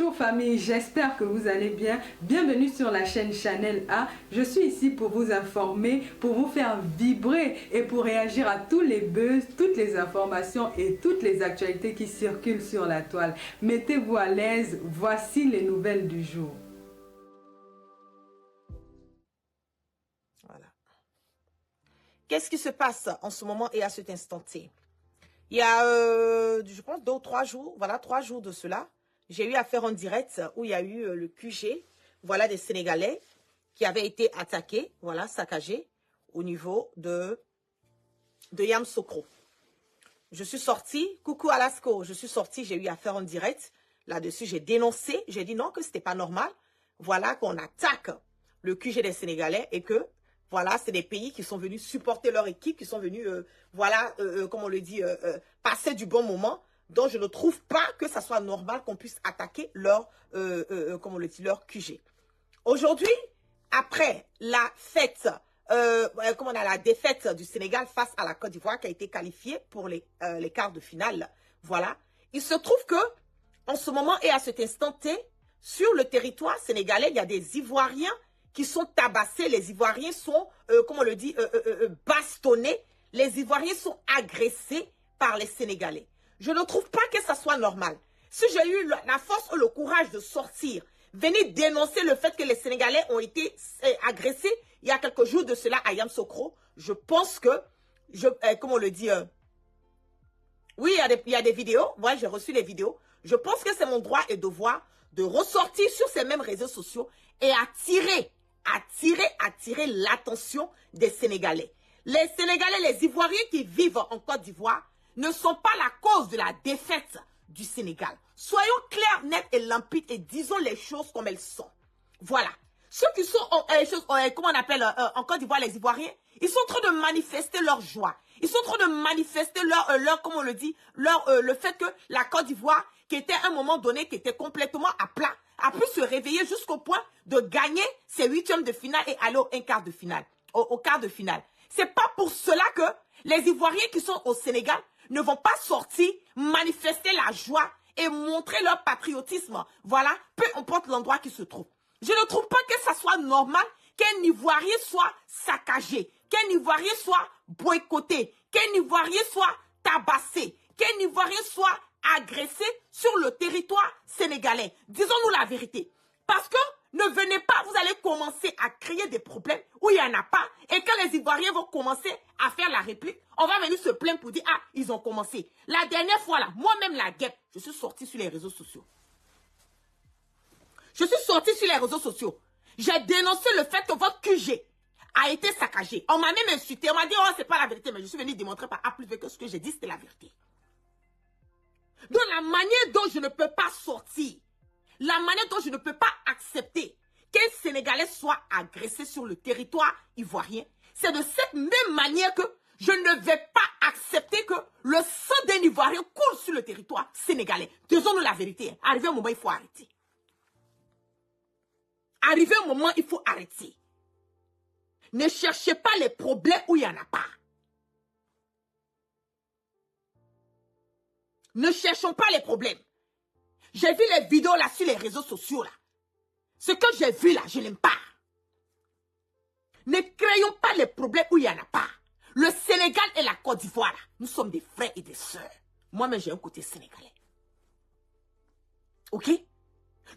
Bonjour famille, j'espère que vous allez bien. Bienvenue sur la chaîne Channel A. Je suis ici pour vous informer, pour vous faire vibrer et pour réagir à tous les buzz, toutes les informations et toutes les actualités qui circulent sur la toile. Mettez-vous à l'aise, voici les nouvelles du jour. Voilà. Qu'est-ce qui se passe en ce moment et à cet instant T? Il y a, je pense, 2 ou 3 jours, voilà, 3 jours de cela, j'ai eu à faire un direct où il y a eu le QG, voilà, des Sénégalais qui avaient été attaqués, voilà, saccagés au niveau de Yamoussoukro. Je suis sortie, coucou Alasko, je suis sortie, j'ai eu à faire un direct. Là-dessus, j'ai dénoncé, j'ai dit non, que c'était pas normal. Voilà, qu'on attaque le QG des Sénégalais et que, voilà, c'est des pays qui sont venus supporter leur équipe, qui sont venus, voilà, comme on le dit, passer du bon moment. Donc, je ne trouve pas que ça soit normal qu'on puisse attaquer leur, comme on le dit, leur QG. Aujourd'hui, après la fête, comme on a la défaite du Sénégal face à la Côte d'Ivoire qui a été qualifiée pour les quarts de finale, voilà, il se trouve que en ce moment et à cet instant T, sur le territoire sénégalais, il y a des Ivoiriens qui sont tabassés, les Ivoiriens sont, comme on le dit, bastonnés, les Ivoiriens sont agressés par les Sénégalais. Je ne trouve pas que ça soit normal. Si j'ai eu la force ou le courage de sortir, venir dénoncer le fait que les Sénégalais ont été agressés il y a quelques jours de cela à Yamoussoukro, je pense que, comme on le dit, oui, il y a des vidéos, moi j'ai reçu les vidéos, je pense que c'est mon droit et devoir de ressortir sur ces mêmes réseaux sociaux et attirer l'attention des Sénégalais. Les Sénégalais, les Ivoiriens qui vivent en Côte d'Ivoire ne sont pas la cause de la défaite du Sénégal. Soyons clairs, nets et limpides et disons les choses comme elles sont. Voilà. Ceux qui sont, comment on appelle, en Côte d'Ivoire, les Ivoiriens, ils sont en train de manifester leur joie. Ils sont en train de manifester leur comment on le dit, le fait que la Côte d'Ivoire, qui était à un moment donné, qui était complètement à plat, a pu se réveiller jusqu'au point de gagner ses 8e de finale et aller au quart de finale, au quart de finale. C'est pas pour cela que les Ivoiriens qui sont au Sénégal ne vont pas sortir, manifester la joie et montrer leur patriotisme. Voilà, peu importe l'endroit qui se trouve. Je ne trouve pas que ça soit normal qu'un Ivoirien soit saccagé, qu'un Ivoirien soit boycotté, qu'un Ivoirien soit tabassé, qu'un Ivoirien soit agressé sur le territoire sénégalais. Disons-nous la vérité. Parce que ne venez pas, vous allez commencer à créer des problèmes où il n'y en a pas. Et quand les Ivoiriens vont commencer à faire la réplique, on va venir se plaindre pour dire, ah, ils ont commencé. La dernière fois, là, moi-même, la guêpe, je suis sortie sur les réseaux sociaux. Je suis sortie sur les réseaux sociaux. J'ai dénoncé le fait que votre QG a été saccagé. On m'a même insulté. On m'a dit, oh, c'est pas la vérité. Mais je suis venue démontrer par A plus B que ce que j'ai dit, c'était la vérité. Donc, la manière dont je ne peux pas sortir, la manière dont je ne peux pas accepter qu'un Sénégalais soit agressé sur le territoire ivoirien, c'est de cette même manière que je ne vais pas accepter que le sang d'un Ivoirien coule sur le territoire sénégalais. Disons-nous la vérité. Arrivé un moment, il faut arrêter. Arrivé un moment, il faut arrêter. Ne cherchez pas les problèmes où il n'y en a pas. Ne cherchons pas les problèmes. J'ai vu les vidéos là sur les réseaux sociaux là. Ce que j'ai vu là, je n'aime pas. Ne créons pas les problèmes où il n'y en a pas. Le Sénégal et la Côte d'Ivoire, nous sommes des frères et des sœurs. Moi-même, j'ai un côté sénégalais. Ok?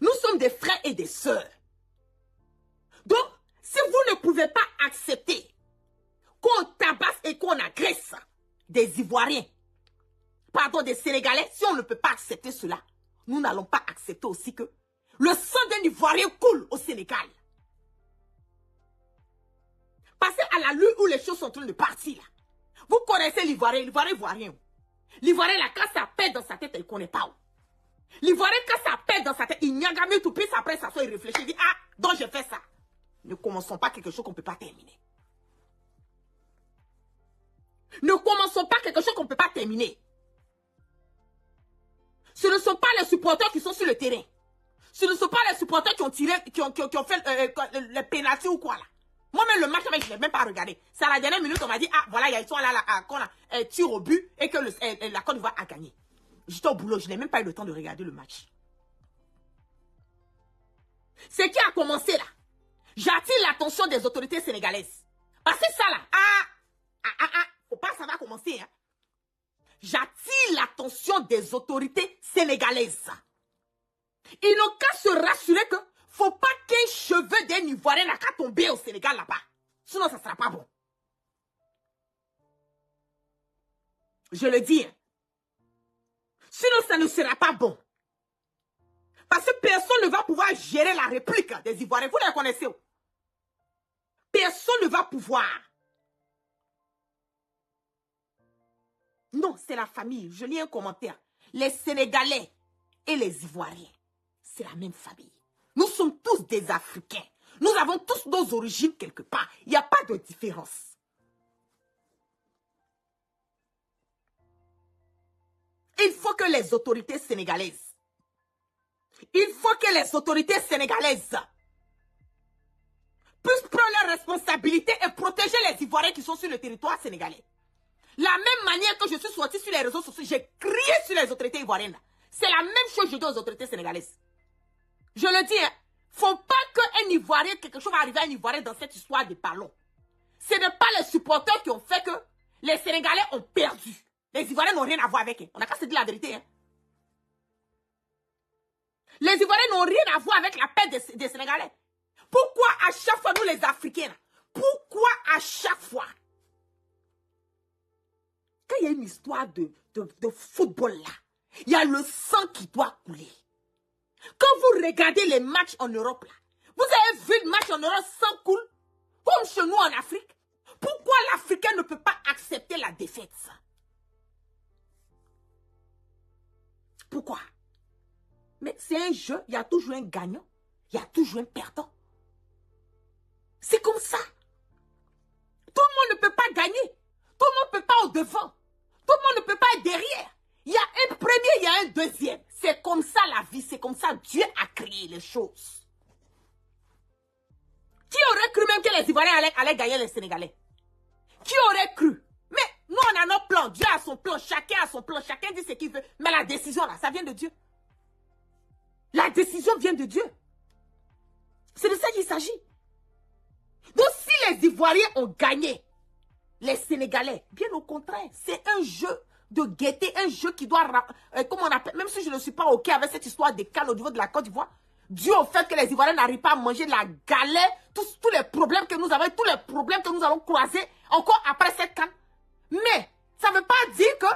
Nous sommes des frères et des sœurs. Donc, si vous ne pouvez pas accepter qu'on tabasse et qu'on agresse des Ivoiriens, pardon, des Sénégalais, si on ne peut pas accepter cela, nous n'allons pas accepter aussi que le sang d'un Ivoirien coule au Sénégal. Passez à la lune où les choses sont en train de partir là. Vous connaissez l'Ivoirien, l'Ivoirien. L'Ivoirien là, quand ça pète dans sa tête, il ne connaît pas où. L'Ivoirien, quand ça pète dans sa tête, il n'y a jamais tout, puis après ça, il réfléchit, il dit, ah, donc j'ai fait ça. Ne commençons pas quelque chose qu'on ne peut pas terminer. Ne commençons pas quelque chose qu'on ne peut pas terminer. Ce ne sont pas les supporters qui sont sur le terrain. Ce ne sont pas les supporters qui ont tiré, qui ont fait les pénaltys ou quoi là. Moi-même, le match, je ne l'ai même pas regardé. C'est à la dernière minute, on m'a dit, ah, voilà, ils sont là, qu'on a tir au but et que la Côte d'Ivoire a gagné. J'étais au boulot, je n'ai même pas eu le temps de regarder le match. Ce qui a commencé là, j'attire l'attention des autorités sénégalaises. Parce que ça là, faut pas, ça va commencer. Hein. J'attire l'attention des autorités sénégalaises. Ils n'ont qu'à se rassurer que faut pas qu'un cheveu d'un Ivoirien n'a qu'à tomber au Sénégal là-bas. Sinon, ça ne sera pas bon. Je le dis. Hein. Sinon, ça ne sera pas bon. Parce que personne ne va pouvoir gérer la réplique des Ivoiriens. Vous les connaissez. Personne ne va pouvoir. Non, c'est la famille. Je lis un commentaire. Les Sénégalais et les Ivoiriens, c'est la même famille. Nous sommes tous des Africains. Nous avons tous nos origines quelque part. Il n'y a pas de différence. Il faut que les autorités sénégalaises puissent prendre leurs responsabilités et protéger les Ivoiriens qui sont sur le territoire sénégalais. La même manière que je suis sortie sur les réseaux sociaux, j'ai crié sur les autorités ivoiriennes. C'est la même chose que je dis aux autorités sénégalaises. Je le dis, hein, faut pas qu'un Ivoirien, quelque chose va arriver à un Ivoirien dans cette histoire de ballon. Ce n'est pas les supporters qui ont fait que les Sénégalais ont perdu. Les Ivoiriens n'ont rien à voir avec eux. On n'a qu'à se dire la vérité. Hein. Les Ivoiriens n'ont rien à voir avec la paix des Sénégalais. Pourquoi à chaque fois, nous les Africains, pourquoi à chaque fois, quand il y a une histoire de football là, il y a le sang qui doit couler. Quand vous regardez les matchs en Europe là, vous avez vu le match en Europe, sang coule, comme chez nous en Afrique. Pourquoi l'Africain ne peut pas accepter la défaite? Pourquoi? Mais c'est un jeu, il y a toujours un gagnant, il y a toujours un perdant. C'est comme ça. Tout le monde ne peut pas gagner. Tout le monde ne peut pas au devant. Tout le monde ne peut pas être derrière. Il y a un premier, il y a un deuxième. C'est comme ça la vie, c'est comme ça Dieu a créé les choses. Qui aurait cru même que les Ivoiriens allaient gagner les Sénégalais? Qui aurait cru? Mais nous, on a nos plans. Dieu a son plan, chacun a son plan, chacun dit ce qu'il veut. Mais la décision, là, ça vient de Dieu. La décision vient de Dieu. C'est de ça qu'il s'agit. Donc, si les Ivoiriens ont gagné, les Sénégalais, bien au contraire, c'est un jeu de gaieté, un jeu qui doit, comment on appelle, même si je ne suis pas OK avec cette histoire des cannes au niveau de la Côte d'Ivoire, dû au fait que les Ivoiriens n'arrivent pas à manger de la galère, tous les problèmes que nous avons, tous les problèmes que nous allons croiser encore après cette canne. Mais, ça ne veut pas dire que,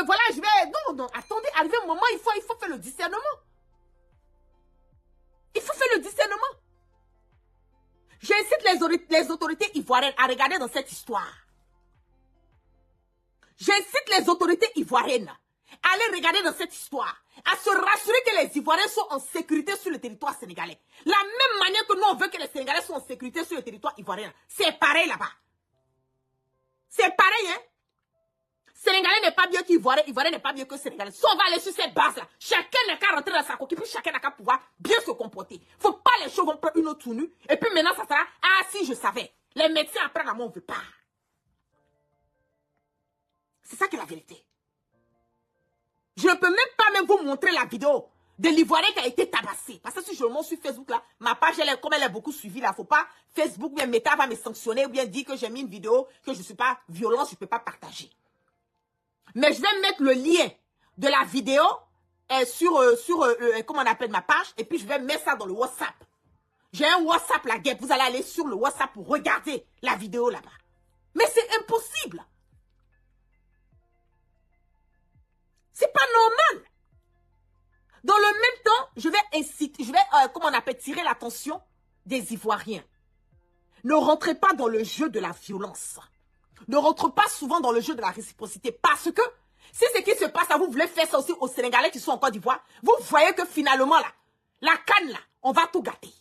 voilà, je vais, non, attendez, arrivé un moment, il faut faire le discernement. Il faut faire le discernement. J'incite les autorités ivoiriennes à regarder dans cette histoire. J'incite les autorités ivoiriennes à aller regarder dans cette histoire, à se rassurer que les Ivoiriens sont en sécurité sur le territoire sénégalais. La même manière que nous, on veut que les Sénégalais soient en sécurité sur le territoire ivoirien. C'est pareil là-bas. C'est pareil, hein. Sénégalais n'est pas mieux qu'Ivoirien, Ivoirien n'est pas mieux que Sénégalais. Si on va aller sur cette base-là, chacun n'a qu'à rentrer dans sa coquille, puis chacun n'a qu'à pouvoir bien se comporter. Faut pas les choses vont prendre une autre tournure, et puis maintenant ça sera, ah si je savais, les médecins apprennent à moi, on veut pas. C'est ça qui est la vérité. Je ne peux même pas vous montrer la vidéo de l'Ivoirien qui a été tabassé. Parce que si je le montre sur Facebook, là, ma page, comme elle est beaucoup suivie, là, faut pas, Facebook, bien Meta va me sanctionner, ou bien dire que j'ai mis une vidéo, que je ne suis pas violente, je ne peux pas partager. Mais je vais mettre le lien de la vidéo sur comment on appelle ma page, et puis je vais mettre ça dans le WhatsApp. J'ai un WhatsApp, la guêpe, vous allez aller sur le WhatsApp pour regarder la vidéo là-bas. Mais c'est impossible. C'est pas normal. Dans le même temps, je vais comment on appelle, tirer l'attention des Ivoiriens. Ne rentrez pas dans le jeu de la violence. Ne rentrez pas souvent dans le jeu de la réciprocité. Parce que, si ce qui se passe, vous voulez faire ça aussi aux Sénégalais qui sont en Côte d'Ivoire, vous voyez que finalement, là, la canne, là, on va tout gâter.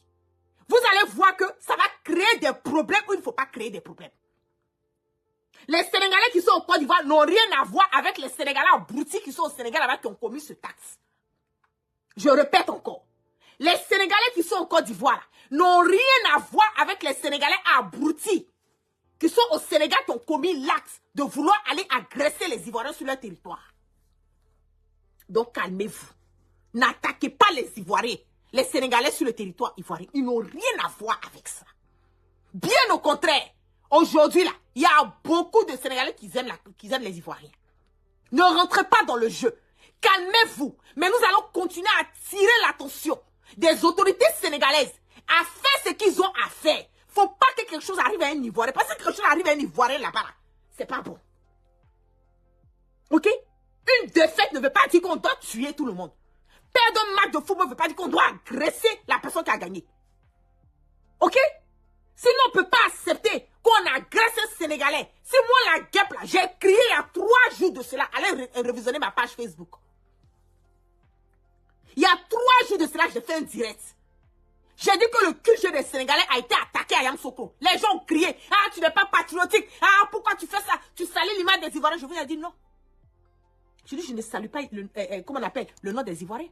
Vous allez voir que ça va créer des problèmes où il ne faut pas créer des problèmes. Les Sénégalais qui sont en Côte d'Ivoire n'ont rien à voir avec les Sénégalais abrutis qui sont au Sénégal avec qui ont commis ce taxe. Je répète encore. Les Sénégalais qui sont en Côte d'Ivoire n'ont rien à voir avec les Sénégalais abrutis qui sont au Sénégal qui ont commis l'acte de vouloir aller agresser les Ivoiriens sur leur territoire. Donc calmez-vous. N'attaquez pas les Ivoiriens. les Sénégalais sur le territoire ivoirien. Ils n'ont rien à voir avec ça. Bien au contraire. Aujourd'hui, là, il y a beaucoup de Sénégalais qui aiment les Ivoiriens. Ne rentrez pas dans le jeu. Calmez-vous. Mais nous allons continuer à attirer l'attention des autorités sénégalaises à faire ce qu'ils ont à faire. Faut pas que quelque chose arrive à un Ivoirien. Parce que quelque chose arrive à un Ivoirien là-bas, là, c'est pas bon. Ok? Une défaite ne veut pas dire qu'on doit tuer tout le monde. Perdre un match de football ne veut pas dire qu'on doit agresser la personne qui a gagné. Ok? Sinon, on ne peut pas accepter qu'on agresse un Sénégalais. Si moi, la guêpe, là, j'ai crié il y a 3 jours de cela, allez révisionner ma page Facebook. Il y a 3 jours de cela, j'ai fait un direct. J'ai dit que le QG des Sénégalais a été attaqué à Yamoussoukro. Les gens ont crié, ah, tu n'es pas patriotique, ah, pourquoi tu fais ça? Tu salis l'image des Ivoiriens. Je vous ai dit non. Je dis, je ne salue pas, comment on appelle, le nom des Ivoiriens.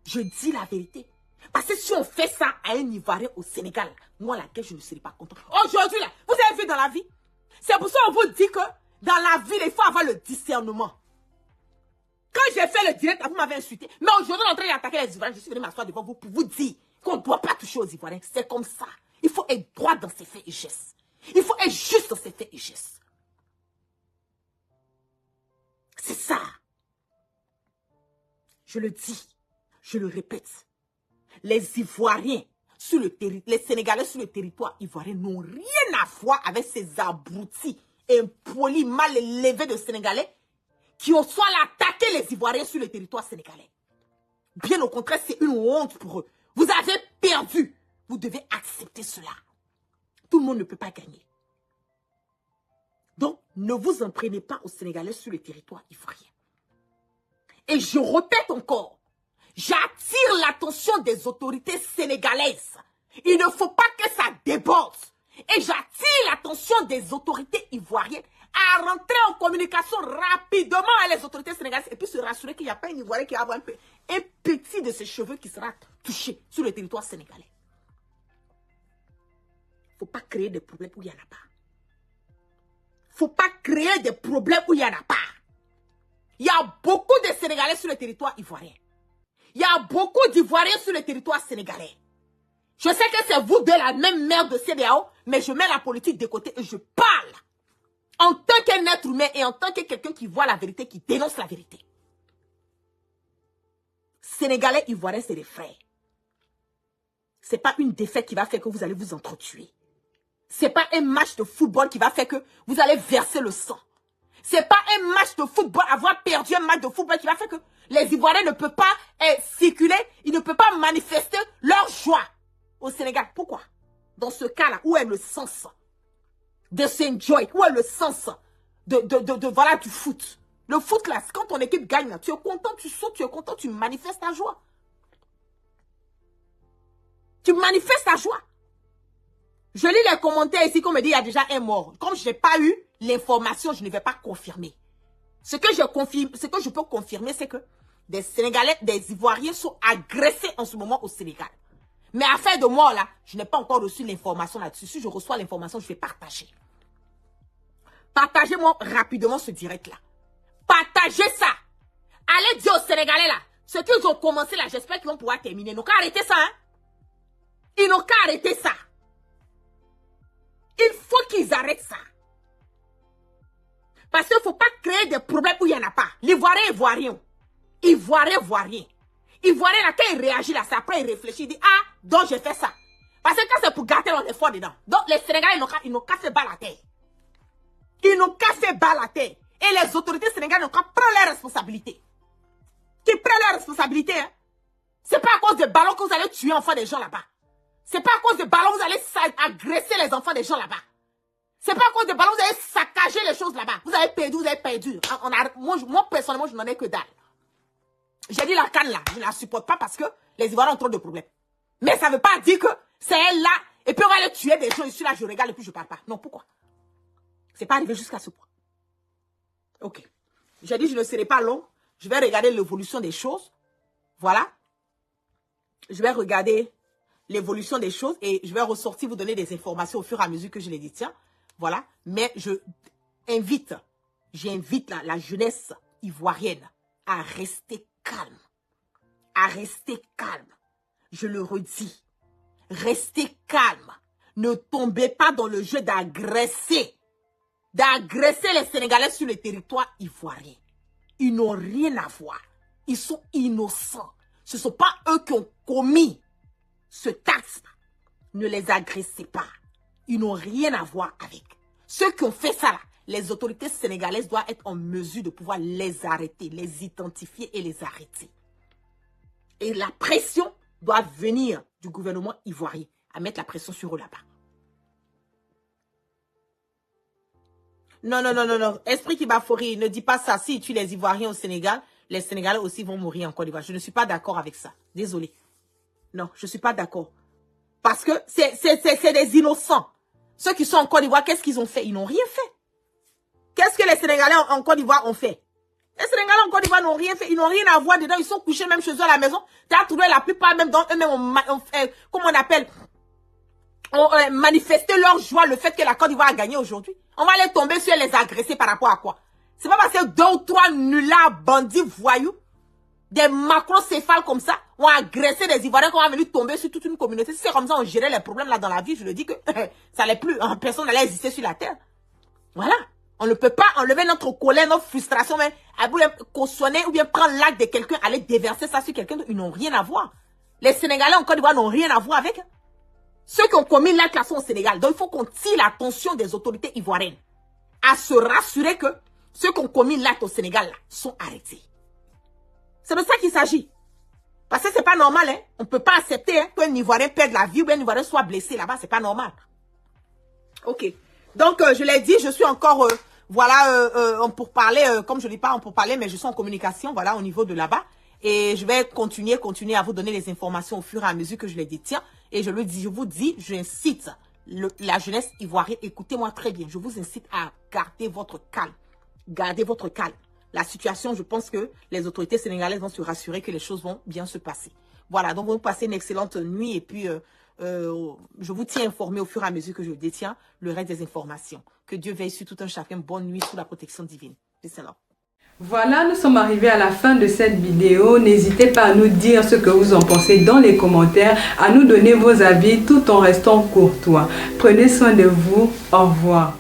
Je dis la vérité. Parce que si on fait ça à un Ivoirien au Sénégal, moi, laquelle je ne serai pas content. Aujourd'hui, là, vous avez vu dans la vie, c'est pour ça qu'on vous dit que dans la vie, il faut avoir le discernement. Quand j'ai fait le direct, vous m'avez insulté. Mais aujourd'hui, on est en train d'attaquer les Ivoiriens. Je suis venu m'asseoir devant vous pour vous dire qu'on ne doit pas toucher aux Ivoiriens. C'est comme ça. Il faut être droit dans ses faits et gestes. Il faut être juste dans ses faits et gestes. C'est ça. Je le dis, je le répète. Les Ivoiriens, les Sénégalais sur le territoire ivoirien n'ont rien à voir avec ces abrutis impolis, mal élevés de Sénégalais qui ont soit attaqué les Ivoiriens sur le territoire sénégalais. Bien au contraire, c'est une honte pour eux. Vous avez perdu. Vous devez accepter cela. Tout le monde ne peut pas gagner. Donc, ne vous en prenez pas aux Sénégalais sur le territoire ivoirien. Et je répète encore, j'attire l'attention des autorités sénégalaises. Il ne faut pas que ça déborde. Et j'attire l'attention des autorités ivoiriennes à rentrer en communication rapidement avec les autorités sénégalaises et puis se rassurer qu'il n'y a pas un Ivoirien qui va avoir un petit de ses cheveux qui sera touché sur le territoire sénégalais. Il ne faut pas créer des problèmes où il n'y en a pas. Il ne faut pas créer des problèmes où il n'y en a pas. Il y a beaucoup de Sénégalais sur le territoire ivoirien. Il y a beaucoup d'Ivoiriens sur le territoire sénégalais. Je sais que c'est vous de la même merde de CEDEAO, mais je mets la politique de côté et je parle en tant qu'un être humain et en tant que quelqu'un qui voit la vérité, qui dénonce la vérité. Sénégalais, Ivoiriens, c'est des frères. Ce n'est pas une défaite qui va faire que vous allez vous entretuer. Ce n'est pas un match de football qui va faire que vous allez verser le sang. Ce n'est pas un match de football, avoir perdu un match de football qui va faire que les Ivoiriens ne peuvent pas circuler, ils ne peuvent pas manifester leur joie au Sénégal. Pourquoi? Dans ce cas-là, où est le sens de s'enjoy? Où est le sens voilà, du foot? Le foot, là, quand ton équipe gagne, là, tu es content, tu sautes, tu es content, tu manifestes ta joie. Tu manifestes ta joie. Je lis les commentaires ici qu'on me dit il y a déjà un mort. Comme je n'ai pas eu l'information, je ne vais pas confirmer. Ce que je peux confirmer, c'est que des Sénégalais, des Ivoiriens sont agressés en ce moment au Sénégal. Mais affaire de mort, là, je n'ai pas encore reçu l'information là-dessus. Si je reçois l'information, je vais partager. Partagez-moi rapidement ce direct-là. Partagez ça. Allez dire aux Sénégalais, là, ce qu'ils ont commencé, là, j'espère qu'ils vont pouvoir terminer. Ils n'ont qu'à arrêter ça, hein. Ils n'ont qu'à arrêter ça. Il faut qu'ils arrêtent ça. Parce qu'il ne faut pas créer des problèmes où il n'y en a pas. L'Ivoirien est Ivoirien. Ivoirien, Ivoirien. Ivoirien, là, quand il réagit là, après il réfléchit, il dit, ah, donc j'ai fait ça. Parce que quand c'est pour gâter, on est fort dedans. Donc les Sénégalais, ils n'ont qu'à faire bas la terre. Ils n'ont qu'à faire bas la terre. Et les autorités sénégalaises n'ont qu'à prendre leurs responsabilités. Qu'ils prennent leurs responsabilités, hein. C'est pas à cause des ballons que vous allez tuer enfants des gens là-bas. C'est pas à cause des ballons que vous allez agresser les enfants des gens là-bas. C'est pas à cause des ballons que vous allez saccager les choses là-bas. Vous avez perdu, vous avez perdu. Moi, personnellement, je n'en ai que dalle. J'ai dit la canne là, je ne la supporte pas parce que les Ivoiriens ont trop de problèmes. Mais ça ne veut pas dire que c'est elle là, et puis on va aller tuer des gens ici là, je regarde et puis je ne parle pas. Non, pourquoi? C'est pas arrivé jusqu'à ce point. Ok. J'ai dit je ne serai pas long. Je vais regarder l'évolution des choses. Voilà. Je vais regarder l'évolution des choses et je vais ressortir, vous donner des informations au fur et à mesure que je les dis. Tiens, voilà. Mais j'invite la jeunesse ivoirienne à rester calme. À rester calme. je le redis, restez calme. Ne tombez pas dans le jeu d'agresser les Sénégalais sur le territoire ivoirien. Ils n'ont rien à voir. Ils sont innocents. Ce ne sont pas eux qui ont commis ce taxe. Ne les agressez pas. Ils n'ont rien à voir avec. Ceux qui ont fait ça, là, les autorités sénégalaises doivent être en mesure de pouvoir les arrêter, les identifier et les arrêter. Et la pression doit venir du gouvernement ivoirien à mettre la pression sur eux là-bas. Non, non, non, non, non. Esprit qui bafourie, ne dis pas ça. Si tu les Ivoiriens au Sénégal, les Sénégalais aussi vont mourir en Côte d'Ivoire. Je ne suis pas d'accord avec ça. Désolé. Non, je ne suis pas d'accord. Parce que c'est des innocents. Ceux qui sont en Côte d'Ivoire, qu'est-ce qu'ils ont fait? Ils n'ont rien fait. Qu'est-ce que les Sénégalais en Côte d'Ivoire ont fait? Les Sénégalais en Côte d'Ivoire n'ont rien fait. Ils n'ont rien à voir dedans. Ils sont couchés même chez eux à la maison. Tu as trouvé la plupart même dans eux-mêmes, comment on appelle, ont manifesté leur joie, le fait que la Côte d'Ivoire a gagné aujourd'hui. On va les tomber sur les agresser par rapport à quoi? C'est pas parce que 2 ou 3 nullards, bandits, voyous, des macrocéphales comme ça, ont agressé des Ivoiriens qu'on va venir tomber sur toute une communauté. Si c'est comme ça, on gérait les problèmes là dans la vie, je le dis que ça n'allait plus, personne n'allait exister sur la terre. Voilà. On ne peut pas enlever notre colère, notre frustration, mais à vouloir cautionner ou bien prendre l'acte de quelqu'un, aller déverser ça sur quelqu'un, ils n'ont rien à voir. Les Sénégalais en Côte d'Ivoire n'ont rien à voir avec. Ceux qui ont commis l'acte là sont au Sénégal. Donc il faut qu'on tire l'attention des autorités ivoiriennes à se rassurer que ceux qui ont commis l'acte au Sénégal là, sont arrêtés. C'est de ça qu'il s'agit. Parce que c'est pas normal, hein. On ne peut pas accepter qu'un Ivoirien perde la vie ou un Ivoirien soit blessé là-bas. C'est pas normal. Ok. Donc, je l'ai dit, je suis encore, pour parler, comme je ne dis pas pour parler, mais je suis en communication, voilà, au niveau de là-bas. Et je vais continuer à vous donner les informations au fur et à mesure que je les détiens. Et je vous dis, j'incite la jeunesse ivoirienne, écoutez-moi très bien, je vous incite à garder votre calme. Gardez votre calme. La situation, je pense que les autorités sénégalaises vont se rassurer que les choses vont bien se passer. Voilà, donc vous passez une excellente nuit et puis je vous tiens informé au fur et à mesure que je détiens le reste des informations. Que Dieu veille sur tout un chacun. Bonne nuit sous la protection divine. Peace and love. Voilà, nous sommes arrivés à la fin de cette vidéo. N'hésitez pas à nous dire ce que vous en pensez dans les commentaires, à nous donner vos avis tout en restant courtois. Prenez soin de vous. Au revoir.